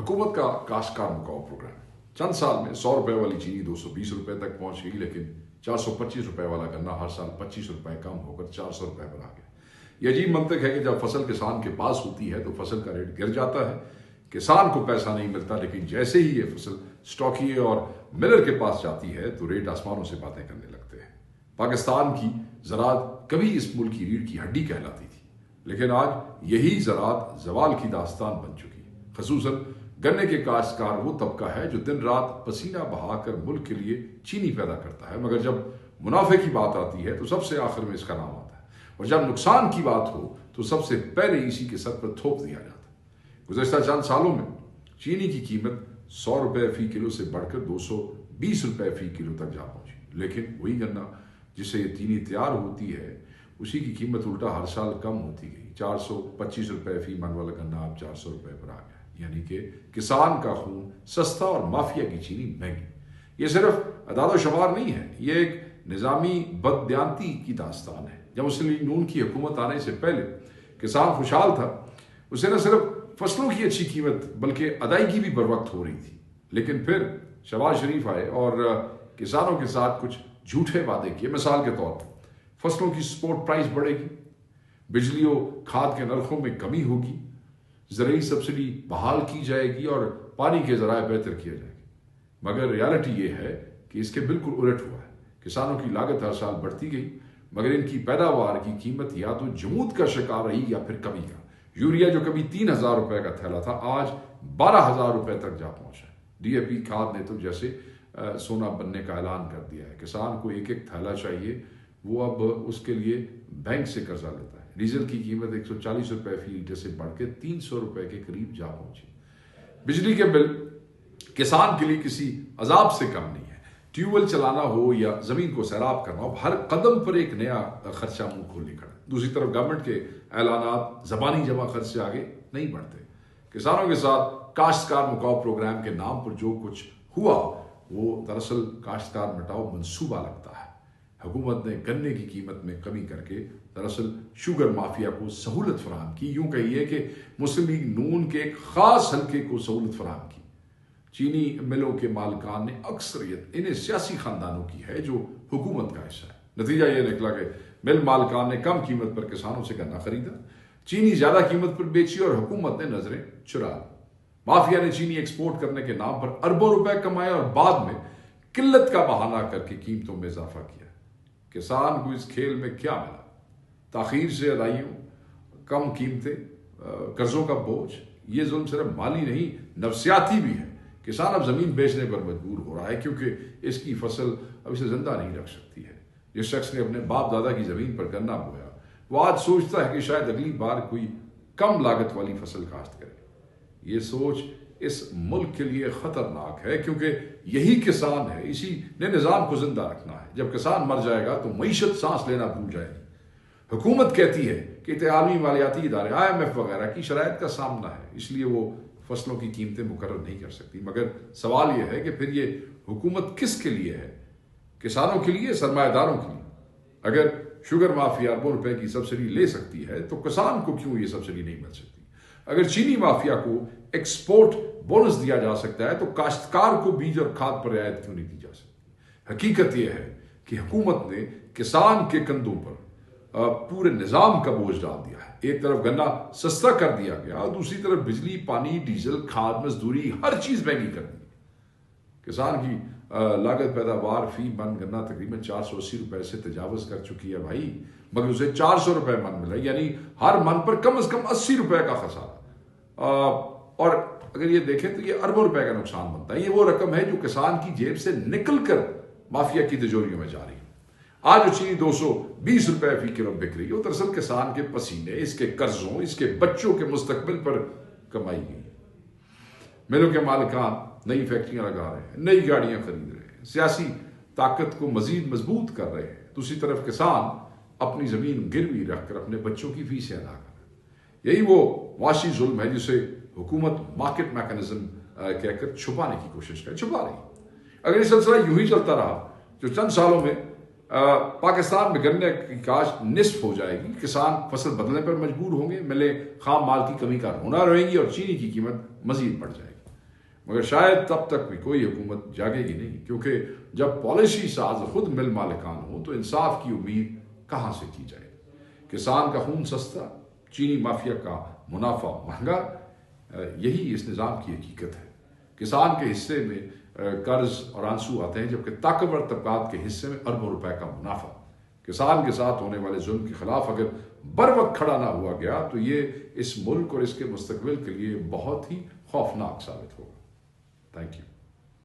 हुकूमत का काश्तकार मुकाबला प्रोग्राम चंद साल में 100 रुपए वाली चीनी 220 रुपए तक पहुंच गई, लेकिन 425 रुपए वाला गन्ना हर साल 25 रुपए कम होकर 400 रुपए पर आ गया। यह अजीब मंतक है कि जब फसल किसान के पास होती है तो फसल का रेट गिर जाता है, किसान को पैसा नहीं मिलता, लेकिन जैसे ही ये फसल स्टॉकिए और मिलर के पास जाती है तो रेट आसमानों से बातें करने लगते हैं। पाकिस्तान की ज़राअत कभी इस मुल्क की रीढ़ की हड्डी कहलाती थी, लेकिन आज यही ज़राअत जवाल की दास्तान बन चुकी है। खसूसन गन्ने के काश्तकार वो तबका है जो दिन रात पसीना बहाकर मुल्क के लिए चीनी पैदा करता है, मगर जब मुनाफे की बात आती है तो सबसे आखिर में इसका नाम आता है, और जब नुकसान की बात हो तो सबसे पहले इसी के सर पर थोप दिया जाता है। गुज़श्ता चंद सालों में चीनी की कीमत 100 रुपए फी किलो से बढ़कर 220 रुपए फी किलो तक जा पहुंची, लेकिन वही गन्ना जिससे ये चीनी तैयार होती है उसी की कीमत उल्टा हर साल कम होती गई। 425 रुपए फी मन वाला गन्ना अब 400 रुपए पर आ गया, यानी कि किसान का खून सस्ता और माफिया की चीनी महंगी। ये सिर्फ अदाद-ओ-शुमार नहीं है, ये एक निज़ामी बददियानती की दास्तान है। जब मुस्लिम लीग नून की हुकूमत आने से पहले किसान खुशहाल था, उसे न सिर्फ फसलों की अच्छी कीमत बल्कि अदायगी भी बर वक्त हो रही थी। लेकिन फिर शहबाज शरीफ आए और किसानों के साथ कुछ झूठे वादे किए। मिसाल के तौर पर फसलों की सपोर्ट प्राइस बढ़ेगी, बिजली और खाद के नरखों में कमी होगी, ज़रूरी सब्सिडी बहाल की जाएगी और पानी के ज़राए बेहतर किए जाएंगे। मगर रियलिटी ये है कि इसके बिल्कुल उलट हुआ है। किसानों की लागत हर साल बढ़ती गई, मगर इनकी पैदावार की कीमत या तो जमूद का शिकार रही या फिर कमी का। यूरिया जो कभी 3,000 रुपए का थैला था आज 12,000 रुपए तक जा पहुंचा है। DAP खाद ने तो जैसे सोना बनने का ऐलान कर दिया है। किसान को एक एक थैला चाहिए, वो अब उसके लिए बैंक से कर्जा लेता है। डीजल की कीमत 140 रुपए फी लीटर से बढ़ के 300 रुपए के करीब जा पहुंची। बिजली के बिल किसान के लिए किसी अजाब से कम नहीं है। ट्यूबवेल चलाना हो या जमीन को सैराब करना हो, हर कदम पर एक नया खर्चा मुंह खोलने खड़ा। दूसरी तरफ गवर्नमेंट के ऐलानात जबानी जमा खर्च से आगे नहीं बढ़ते। किसानों के साथ काश्तकार मुकाबला प्रोग्राम के नाम पर जो कुछ हुआ वो दरअसल काश्तकार मिटाओ मंसूबा लगता है। हुकूमत ने गन्ने की कीमत में कमी करके दरअसल शुगर माफिया को सहूलत फराहम की। यूं कहिए कि मुस्लिम लीग नून के एक खास हल्के को सहूलत फराहम की। चीनी मिलों के मालिकान ने अक्सरियत इन्हें सियासी खानदानों की है जो हुकूमत का हिस्सा है। नतीजा यह निकला कि मिल मालिकान ने कम कीमत पर किसानों से गन्ना खरीदा, चीनी ज्यादा कीमत पर बेची और हुकूमत ने नजरें चुरा ली। माफिया ने चीनी एक्सपोर्ट करने के नाम पर अरबों रुपए कमाए और बाद में किल्लत का बहाना करके कीमतों में इजाफा किया। किसान को इस खेल में क्या मिला? ताखीर से अदाइयों, कम कीमतें, कर्जों का बोझ। ये जुल्म सिर्फ माली नहीं नफसियाती भी है। किसान अब जमीन बेचने पर मजबूर हो रहा है क्योंकि इसकी फसल अब इसे जिंदा नहीं रख सकती है। जिस शख्स ने अपने बाप दादा की जमीन पर गन्ना बोया वो आज सोचता है कि शायद अगली बार कोई कम लागत वाली फसल काश्त करे। ये सोच इस मुल्क के लिए खतरनाक है क्योंकि यही किसान है, इसी ने निजाम को जिंदा रखना है। जब किसान मर जाएगा तो मईशत सांस लेना भूल जाएगी। हुकूमत कहती है कि आलमी मालियाती इदारे IMF वगैरह की शराइत का सामना है, इसलिए वो फसलों की कीमतें मुकर्रर नहीं कर सकती। मगर सवाल यह है कि फिर ये हुकूमत किसके लिए है? किसानों के लिए, सरमायादारों के लिए? अगर शुगर माफिया अरबों रुपए की सब्सिडी ले सकती है तो किसान को क्यों ये सब्सिडी नहीं मिल सकती? अगर चीनी माफिया को एक्सपोर्ट बोनस दिया जा सकता है तो काश्तकार को बीज और खाद पर रियायत क्यों नहीं दी जा सकती? हकीकत यह है कि हुकूमत ने किसान के कंधों पर पूरे निजाम का बोझ डाल दिया है। एक तरफ गन्ना सस्ता कर दिया गया, दूसरी तरफ बिजली, पानी, डीजल, खाद, मजदूरी, हर चीज महंगी कर दी। किसान की लागत पैदावार फी मन गन्ना तकरीबन 480 रुपए से तजावज कर चुकी है भाई, मगर उसे 400 रुपए मन मिला, यानी हर मन पर कम से कम 80 रुपए का खसारा। और अगर ये देखें तो ये अरबों रुपए का नुकसान बनता है। ये वो रकम है जो किसान की जेब से निकलकर माफिया की तिजोरियों में जा रही है। आज जो चीनी 220 रुपए फी किलो बिक रही है, दरअसल किसान के पसीने, इसके कर्जों, इसके बच्चों के मुस्तकबिल पर कमाई गई। मिलों के मालिकान नई फैक्ट्रियां लगा रहे हैं, नई गाड़ियां खरीद रहे हैं, सियासी ताकत को मजीद मजबूत कर रहे हैं। दूसरी तरफ किसान अपनी जमीन गिरवी रखकर अपने बच्चों की फीसें अदा कर रहे हैं। यही वो मुआशी जुल्म है जिसे हुकूमत मार्केट मैकेनिज्म कहकर छुपाने की कोशिश करे, छुपा रही। अगर ये सिलसिला यूं ही चलता रहा तो चंद सालों में पाकिस्तान में गन्ने की काश्त निस्फ हो जाएगी, किसान फसल बदलने पर मजबूर होंगे, मिलें खाम माल की कमी का रोना रहेंगी और चीनी की कीमत मजीद बढ़ जाएगी। मगर शायद तब तक भी कोई हुकूमत जागेगी नहीं, क्योंकि जब पॉलिसी साज खुद मिल मालिकान हो तो इंसाफ की उम्मीद कहाँ से की जाए। किसान का खून सस्ता, चीनी माफिया का मुनाफा महंगा, यही इस निज़ाम की हकीकत है। किसान के हिस्से में कर्ज और आंसू आते हैं, जबकि ताकतवर तबकात के हिस्से में अरबों रुपए का मुनाफा। किसान के साथ होने वाले जुल्म के खिलाफ अगर बर वक्त खड़ा ना हुआ गया तो ये इस मुल्क और इसके मुस्तकबिल के लिए बहुत ही खौफनाक साबित होगा। Thank you.